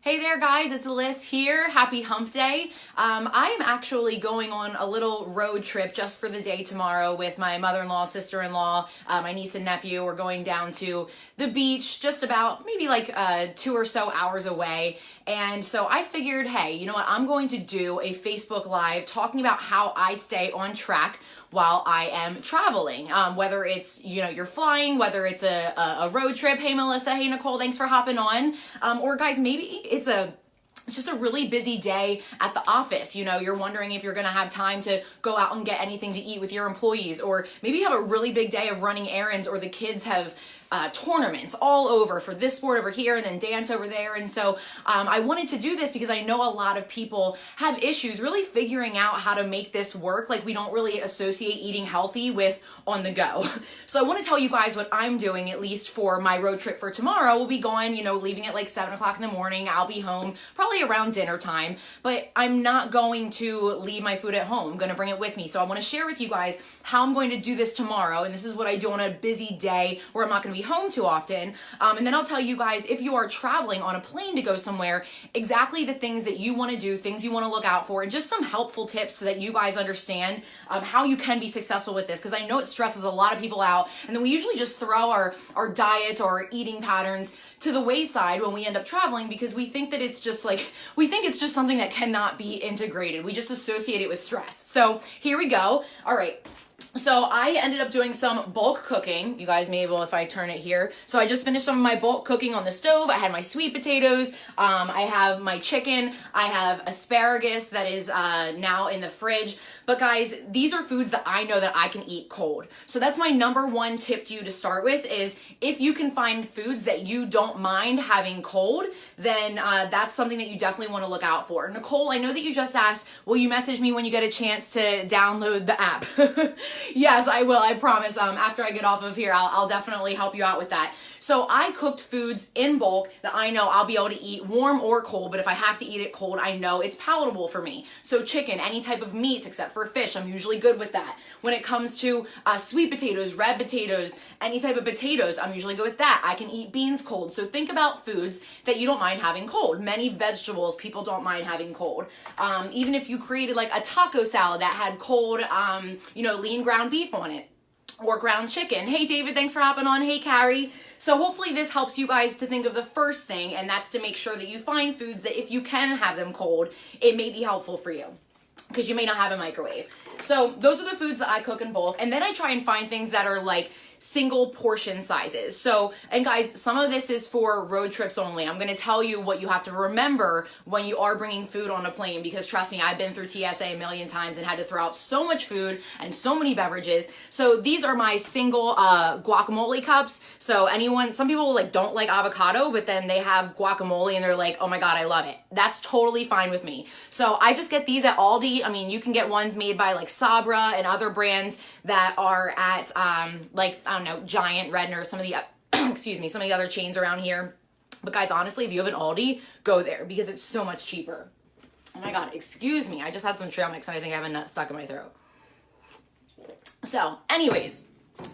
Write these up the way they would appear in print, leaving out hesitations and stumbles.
Hey there guys, it's Allyssa here. Happy hump day. I am actually going on a little road trip just for the day tomorrow with my mother-in-law, sister-in-law, my niece and nephew. We're going down to the beach just about maybe like 2 or so hours away. And so I figured, hey, you know what? I'm going to do a Facebook Live talking about how I stay on track while I am traveling. Whether it's, you're flying, whether it's a road trip. Hey, Melissa. Hey, Nicole. Thanks for hopping on. Or guys, maybe it's just a really busy day at the office. You're wondering if you're going to have time to go out and get anything to eat with your employees, or maybe you have a really big day of running errands, or the kids have tournaments all over for this sport over here and then dance over there. And so I wanted to do this because I know a lot of people have issues really figuring out how to make this work. Like, we don't really associate eating healthy with on the go. So I want to tell you guys what I'm doing, at least for my road trip for tomorrow. We'll be going, leaving at like 7 o'clock in the morning. I'll be home probably around dinner time, but I'm not going to leave my food at home. I'm going to bring it with me. So I want to share with you guys how I'm going to do this tomorrow. And this is what I do on a busy day where I'm not going to be home too often. And then I'll tell you guys, if you are traveling on a plane to go somewhere, exactly the things that you want to do, things you want to look out for, and just some helpful tips so that you guys understand how you can be successful with this. Because I know it stresses a lot of people out. And then we usually just throw our diets or our eating patterns to the wayside when we end up traveling, because we think that it's just something that cannot be integrated. We just associate it with stress. So here we go. All right. So I ended up doing some bulk cooking. You guys may be able, if I turn it here. So I just finished some of my bulk cooking on the stove. I had my sweet potatoes. I have my chicken. I have asparagus that is now in the fridge. But guys, these are foods that I know that I can eat cold. So that's my number one tip to you to start with, is if you can find foods that you don't mind having cold, then that's something that you definitely want to look out for. Nicole, I know that you just asked, will you message me when you get a chance to download the app? Yes, I will. I promise. After I get off of here, I'll definitely help you out with that. So I cooked foods in bulk that I know I'll be able to eat warm or cold, but if I have to eat it cold, I know it's palatable for me. So chicken, any type of meats except for fish, I'm usually good with that. When it comes to sweet potatoes, red potatoes, any type of potatoes, I'm usually good with that. I can eat beans cold. So think about foods that you don't mind having cold. Many vegetables people don't mind having cold. Even if you created like a taco salad that had cold, lean ground beef on it, or ground chicken. Hey David, thanks for hopping on. Hey Carrie. So hopefully this helps you guys to think of the first thing, and that's to make sure that you find foods that if you can have them cold, it may be helpful for you, because you may not have a microwave. So those are the foods that I cook in bulk. And then I try and find things that are like single portion sizes. So, and guys, some of this is for road trips only. I'm going to tell you what you have to remember when you are bringing food on a plane, because trust me, I've been through TSA a million times and had to throw out so much food and so many beverages. So these are my single guacamole cups. So some people like don't like avocado, but then they have guacamole and they're like, oh my God, I love it. That's totally fine with me. So I just get these at Aldi. I mean, you can get ones made by like Sabra and other brands that are at Giant, Redner, some of the some of the other chains around here. But guys, honestly, if you have an Aldi, go there, because it's so much cheaper. Oh my God, excuse me. I just had some trail mix and I think I have a nut stuck in my throat. So anyways,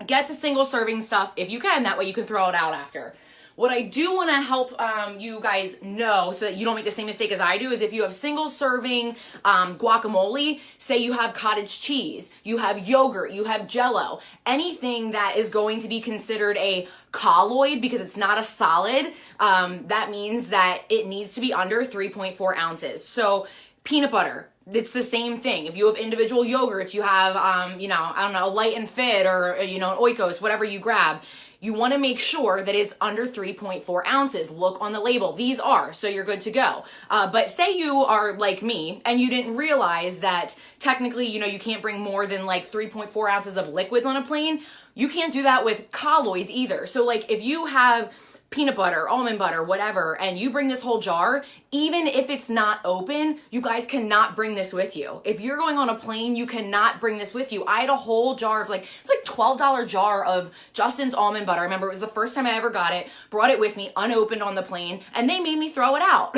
get the single serving stuff if you can. That way you can throw it out after. What I do want to help you guys know, so that you don't make the same mistake as I do, is if you have single serving guacamole, say you have cottage cheese, you have yogurt, you have Jell-O, anything that is going to be considered a colloid because it's not a solid, that means that it needs to be under 3.4 ounces. So peanut butter, it's the same thing. If you have individual yogurts, you have, a Light and Fit, or, an Oikos, whatever you grab, you want to make sure that it's under 3.4 ounces. Look on the label. These are, so you're good to go. But say you are like me and you didn't realize that technically, you can't bring more than like 3.4 ounces of liquids on a plane. You can't do that with colloids either. So like if you have peanut butter, almond butter, whatever, and you bring this whole jar, even if it's not open, you guys cannot bring this with you. If you're going on a plane, you cannot bring this with you. I had a whole jar of it's like $12 jar of Justin's almond butter. I remember it was the first time I ever got it, brought it with me unopened on the plane, and they made me throw it out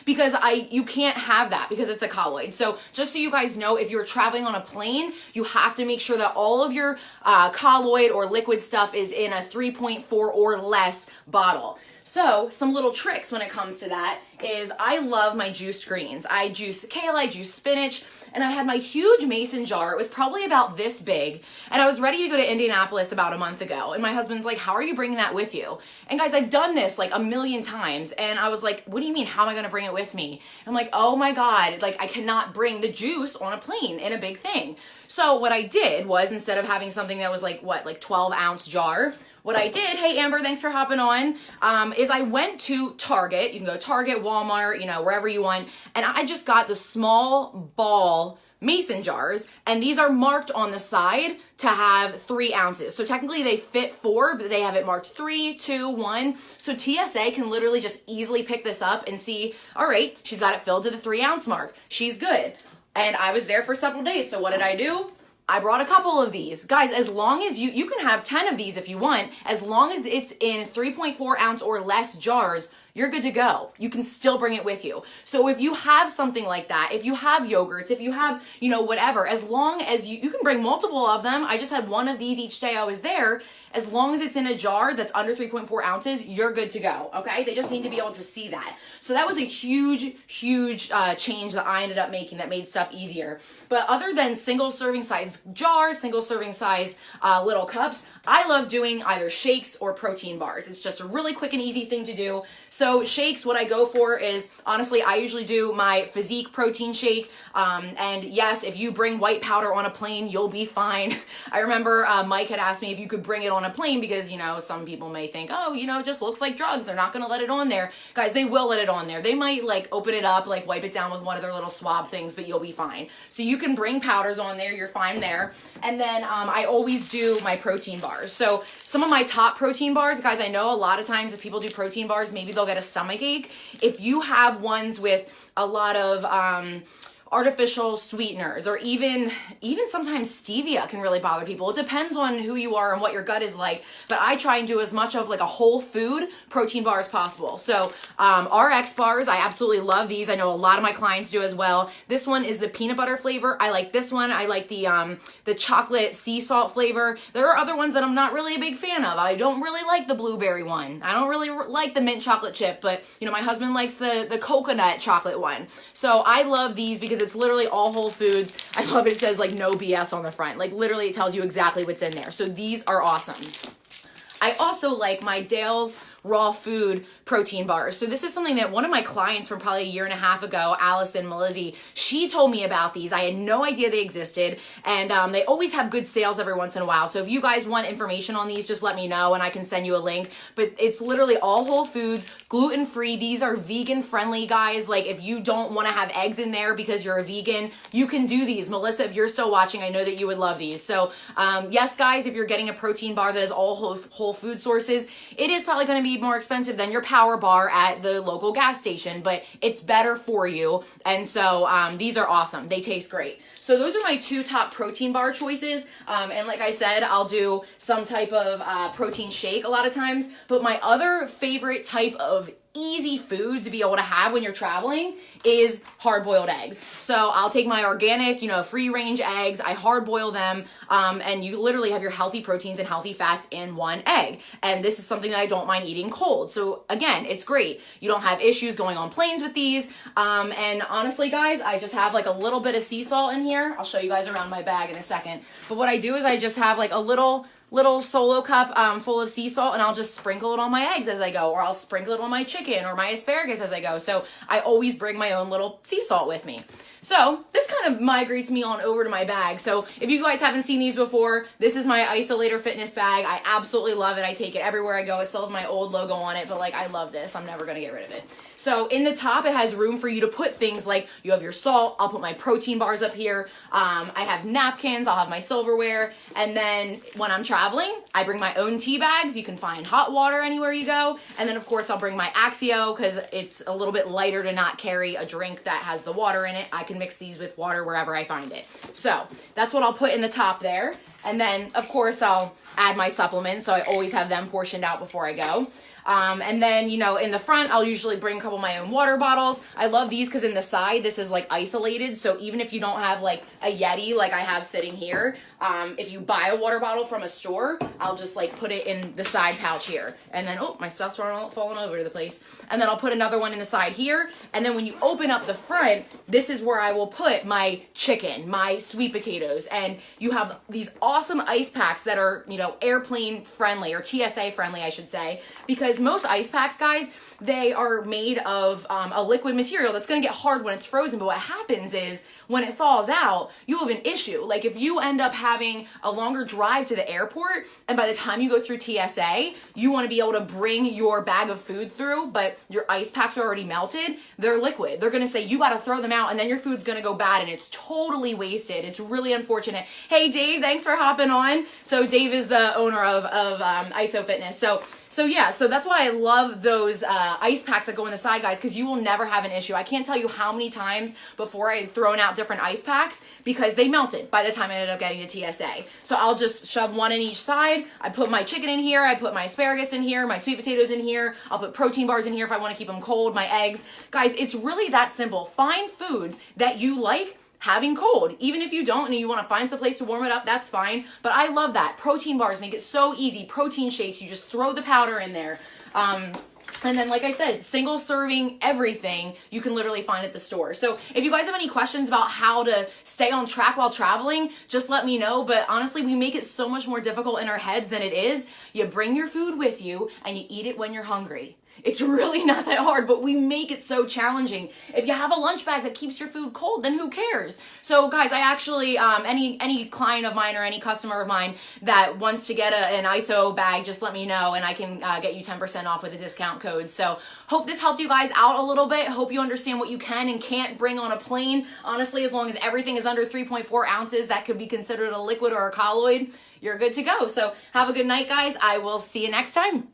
because you can't have that because it's a colloid. So just so you guys know, if you're traveling on a plane, you have to make sure that all of your colloid or liquid stuff is in a 3.4 or less bottle. So some little tricks when it comes to that is I love my juiced greens. I juice kale, I juice spinach, and I had my huge mason jar. It was probably about this big, and I was ready to go to Indianapolis about a month ago. And my husband's like, how are you bringing that with you? And guys, I've done this like a million times. And I was like, what do you mean? How am I going to bring it with me? I'm like, oh my God, like I cannot bring the juice on a plane in a big thing. So what I did was, instead of having something that was like 12-ounce jar, what I did, hey Amber, thanks for hopping on, is I went to Target. You can go Target, Walmart, wherever you want. And I just got the small ball mason jars, and these are marked on the side to have 3 ounces. So technically they fit 4, but they have it marked 3, 2, 1. So TSA can literally just easily pick this up and see, all right, she's got it filled to the 3-ounce mark. She's good. And I was there for several days. So what did I do? I brought a couple of these. Guys, as long as you can have 10 of these if you want, as long as it's in 3.4 ounce or less jars, you're good to go. You can still bring it with you. So if you have something like that, if you have yogurts, if you have, whatever, as long as you can bring multiple of them. I just had one of these each day I was there. As long as it's in a jar that's under 3.4 ounces, you're good to go, okay? They just need to be able to see that. So that was a huge, huge change that I ended up making that made stuff easier. But other than single serving size jars, single serving size little cups, I love doing either shakes or protein bars. It's just a really quick and easy thing to do. So shakes, what I go for is, honestly, I usually do my Physique protein shake. And yes, if you bring white powder on a plane, you'll be fine. I remember Mike had asked me if you could bring it on a plane because, some people may think, oh, it just looks like drugs. They're not going to let it on there. Guys, they will let it on there. They might open it up, wipe it down with one of their little swab things, but you'll be fine. So you can bring powders on there. You're fine there. And then I always do my protein bars. So some of my top protein bars, guys, I know a lot of times if people do protein bars, maybe they'll get a stomach ache. If you have ones with a lot of artificial sweeteners, or even sometimes stevia can really bother people. It depends on who you are and what your gut is like, but I try and do as much of a whole food protein bar as possible. So RX bars, I absolutely love these. I know a lot of my clients do as well. This one is the peanut butter flavor. I like this one. I like the chocolate sea salt flavor. There are other ones that I'm not really a big fan of. I don't really like the blueberry one. I don't really like the mint chocolate chip, but my husband likes the coconut chocolate one. So I love these because it's literally all whole foods. I love it says no BS on the front. Literally it tells you exactly what's in there. So these are awesome. I also like my Dale's raw food protein bars. So this is something that one of my clients from probably a year and a half ago, Allison Malizzi, she told me about these. I had no idea they existed, and they always have good sales every once in a while. So if you guys want information on these, just let me know and I can send you a link. But it's literally all whole foods, gluten-free. These are vegan friendly, guys. If you don't want to have eggs in there because you're a vegan, you can do these. Melissa, if you're still watching, I know that you would love these. So yes, guys, if you're getting a protein bar that is all whole food sources, it is probably going to be more expensive than your power bar at the local gas station, but it's better for you. And so these are awesome. They taste great. So those are my 2 top protein bar choices. And like I said, I'll do some type of protein shake a lot of times. But my other favorite type of easy food to be able to have when you're traveling is hard-boiled eggs. So I'll take my organic, free-range eggs, I hard-boil them, and you literally have your healthy proteins and healthy fats in one egg. And this is something that I don't mind eating cold. So again, it's great. You don't have issues going on planes with these. And honestly, guys, I just have a little bit of sea salt in here. I'll show you guys around my bag in a second. But what I do is I just have a little solo cup full of sea salt, and I'll just sprinkle it on my eggs as I go, or I'll sprinkle it on my chicken or my asparagus as I go. So I always bring my own little sea salt with me. So this kind of migrates me on over to my bag. So if you guys haven't seen these before, this is my Isolator Fitness bag. I absolutely love it. I take it everywhere I go. It still has my old logo on it, but I love this. I'm never going to get rid of it. So in the top, it has room for you to put things like you have your salt. I'll put my protein bars up here. I have napkins. I'll have my silverware. And then when I'm traveling, I bring my own tea bags. You can find hot water anywhere you go. And then of course, I'll bring my Axio because it's a little bit lighter to not carry a drink that has the water in it. I can mix these with water wherever I find it. So that's what I'll put in the top there. And then of course, I'll add my supplements. So I always have them portioned out before I go. And then, you know, in the front, I'll usually bring a couple of my own water bottles. I love these because in the side, this is like isolated. So even if you don't have like a Yeti like I have sitting here, if you buy a water bottle from a store, I'll just like put it in the side pouch here. And then, oh, my stuff's falling over to the place. And then I'll put another one in the side here. And then when you open up the front, this is where I will put my chicken, my sweet potatoes. And you have these awesome ice packs that are, you know, airplane friendly or TSA friendly, I should say, because most ice packs, guys, they are made of a liquid material that's going to get hard when it's frozen. But what happens is when it thaws out, you have an issue. Like if you end up having a longer drive to the airport, and by the time you go through TSA, you want to be able to bring your bag of food through, but your ice packs are already melted, they're liquid. They're going to say you got to throw them out, and then your food's going to go bad, and it's totally wasted. It's really unfortunate. Hey, Dave, thanks for hopping on. So Dave is the owner of ISO Fitness. So yeah, so that's why I love those ice packs that go in the side, guys, because you will never have an issue. I can't tell you how many times before I had thrown out different ice packs because they melted by the time I ended up getting to TSA. So I'll just shove one in each side. I put my chicken in here. I put my asparagus in here, my sweet potatoes in here. I'll put protein bars in here if I want to keep them cold, my eggs. Guys, it's really that simple. Find foods that you like having cold. Even if you don't and you want to find some place to warm it up, that's fine. But I love that. Protein bars make it so easy. Protein shakes, you just throw the powder in there. And then, like I said, single serving everything you can literally find at the store. So if you guys have any questions about how to stay on track while traveling, just let me know. But honestly, we make it so much more difficult in our heads than it is. You bring your food with you and you eat it when you're hungry. It's really not that hard, but we make it so challenging. If you have a lunch bag that keeps your food cold, then who cares? So guys, I actually, any client of mine or any customer of mine that wants to get an ISO bag, just let me know and I can get you 10% off with a discount code. So hope this helped you guys out a little bit. Hope you understand what you can and can't bring on a plane. Honestly, as long as everything is under 3.4 ounces, that could be considered a liquid or a colloid, you're good to go. So have a good night, guys. I will see you next time.